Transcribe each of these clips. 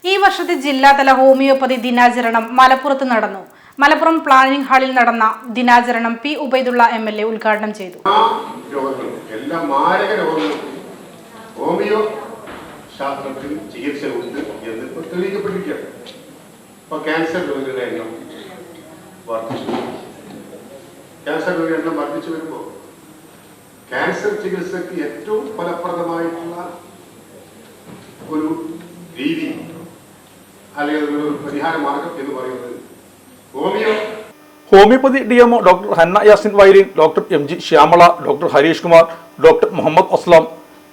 ഈ വർഷത്തെ ജില്ലാതല ഹോമിയോപ്പതി ദിനാചരണം മലപ്പുറത്ത് നടന്നു. മലപ്പുറം പ്ലാനിംഗ് ഹാളിൽ നടന്ന ദിനാചരണം പി ഉബൈദുള്ള MLA ഉദ്ഘാടനം ചെയ്തു. എല്ലാ മാരക രോഗങ്ങൾക്കും ഹോമിയോ ശാസ്ത്രത്തിൽ ചികിത്സ ഉണ്ട് എന്ന് തെളിയിക്കപ്പെട്ടിരിക്കുകയാണ്. ഇപ്പോൾ ക്യാൻസർ രോഗികളുടെ എണ്ണം വർദ്ധിച്ചു വരുമ്പോൾ ക്യാൻസർ ചികിത്സക്ക് ഏറ്റവും ഫലപ്രദമായിട്ടുള്ള ഒരു രീതി അല്ലെങ്കിൽ ഒരു പരിഹാര മാർഗം എന്ന് പറയുന്നത് homeopathy DMO doctor Hanna Yasin വൈരീൻ, doctor MG Shyamala, doctor Harish Kumar, doctor Muhammad Aslam,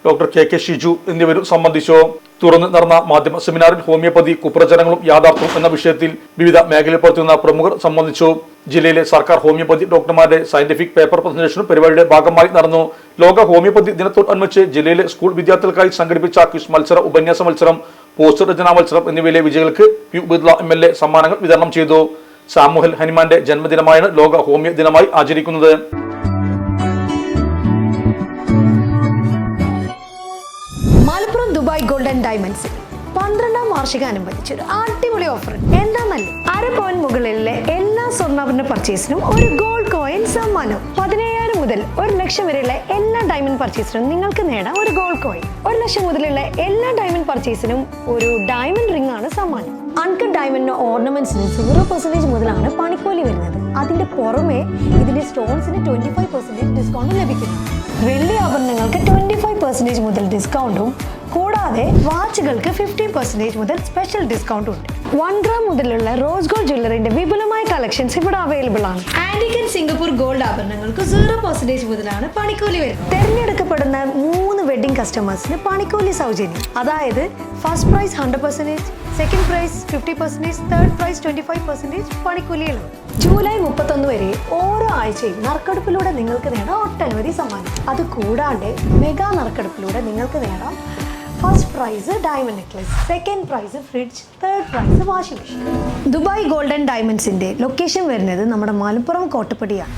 doctor KK Shiju എന്നിവരും സംബന്ധിച്ചു. തുടർന്ന് നടന്ന മാധ്യമ സെമിനാറിൽ ഹോമിയോപ്പതി കുപ്രചരണങ്ങളും യാഥാർത്ഥ്യവും എന്ന വിഷയത്തിൽ വിവിധ മേഖലയിൽ പ്രവർത്തിക്കുന്ന പ്രമുഖർ സംബന്ധിച്ചു. ജില്ലയിലെ സർക്കാർ ഹോമിയോപ്പതി ഡോക്ടർമാരുടെ സയന്റിഫിക് പേപ്പർ പ്രസന്റേഷനും പരിപാടിയുടെ ഭാഗമായി നടന്നു. ലോക ഹോമിയോപ്പതി ദിനത്തോടനുബന്ധിച്ച് ജില്ലയിലെ സ്കൂൾ വിദ്യാർത്ഥികൾക്കായി സംഘടിപ്പിച്ച ക്വിസ് മത്സരം, ഉപന്യാസ മത്സരം, പോസ്റ്റർ രചനാ മത്സരം എന്നിവയിലെ വിജയികൾക്ക് പി ഉബൈദുള്ള MLA സമ്മാനങ്ങൾ വിതരണം ചെയ്തു. സാമുഹൽ ഹനുമാന്റെ ജന്മദിനമായാണ് ലോക ഹോമിയോ ദിനമായി ആചരിക്കുന്നത്. മലപ്പുറം ദുബായ് ഗോൾഡൻ ഡയമണ്ട്സ് 12ാം വാർഷികാനുബന്ധിച്ച് ഒരു അടിപൊളി ഓഫർ. എന്താന്നല്ലേ, 1/2 പവൻ മുകളിലെ എല്ലാ സ്വർണ്ണാഭരണ പർച്ചേസിനും ഒരു ഗോൾഡ് കോയിൻ സമ്മാനം. 17,000 മുതൽ 1 ലക്ഷം വരെയുള്ള എല്ലാ ഡയമണ്ട് പർച്ചേസിനും നിങ്ങൾക്ക് നേടാം ഒരു ഗോൾഡ് കോയിൻ. 1 ലക്ഷം മുതലുള്ള എല്ലാ ഡയമണ്ട് പർച്ചേസിനും ഒരു ഡയമണ്ട് റിംഗ് ആണ് സമ്മാനം. അൺകട്ട് ഡയമണ്ടിന്റെ ഓർണമെന്റ്സിന് 0% മുതലാണ് പണിക്കൂലി വരുന്നത്. അതിന്റെ പുറമെ ഇതിന്റെ സ്റ്റോൺസിന് 25% ഡിസ്കൗണ്ട് ലഭിക്കുന്നു. വെള്ളി ആഭരണങ്ങൾക്ക് 25% മുതൽ ഡിസ്കൗണ്ടും കൂടാതെ വാച്ചുകൾക്ക് 15% മുതൽ സ്പെഷ്യൽ ഡിസ്കൗണ്ടും ഉണ്ട്. 1 ഗ്രാം മുതലുള്ള റോസ് ഗോൾഡ് ജ്വല്ലറിന്റെ വിപുലമായ കളക്ഷൻസ് ഇവിടെ അവൈലബിൾ ആണ്. ആന്റിക് ആൻഡ് സിംഗപ്പൂർ ഗോൾഡ് ആഭരണങ്ങൾക്ക് 0% മുതലാണ് പണിക്കൂലി വരുന്നത്. തെരഞ്ഞെടുക്കപ്പെടുന്ന 3 വെഡിംഗ് കസ്റ്റമേഴ്സിന് പണിക്കൂലി സൗജന്യം. അതായത് first prize 100%, second prize 50%, third prize 25% പണിക്കൂലിയിലാണ്. ജൂലൈ 31 വരെ ഓരോ ആഴ്ചയും നറുക്കെടുപ്പിലൂടെ നിങ്ങൾക്ക് നേടാം ഒട്ടനവധി സമ്മാനം. അത് കൂടാണ്ട് മെഗാ നറുക്കെടുപ്പിലൂടെ നിങ്ങൾക്ക് നേടാം first prize diamond necklace, second prize fridge, third prize washing machine. Dubai Golden ഡയമണ്ട്സിന്റെ ലൊക്കേഷൻ വരുന്നത് നമ്മുടെ മലപ്പുറം കോട്ടപ്പടിയാണ്.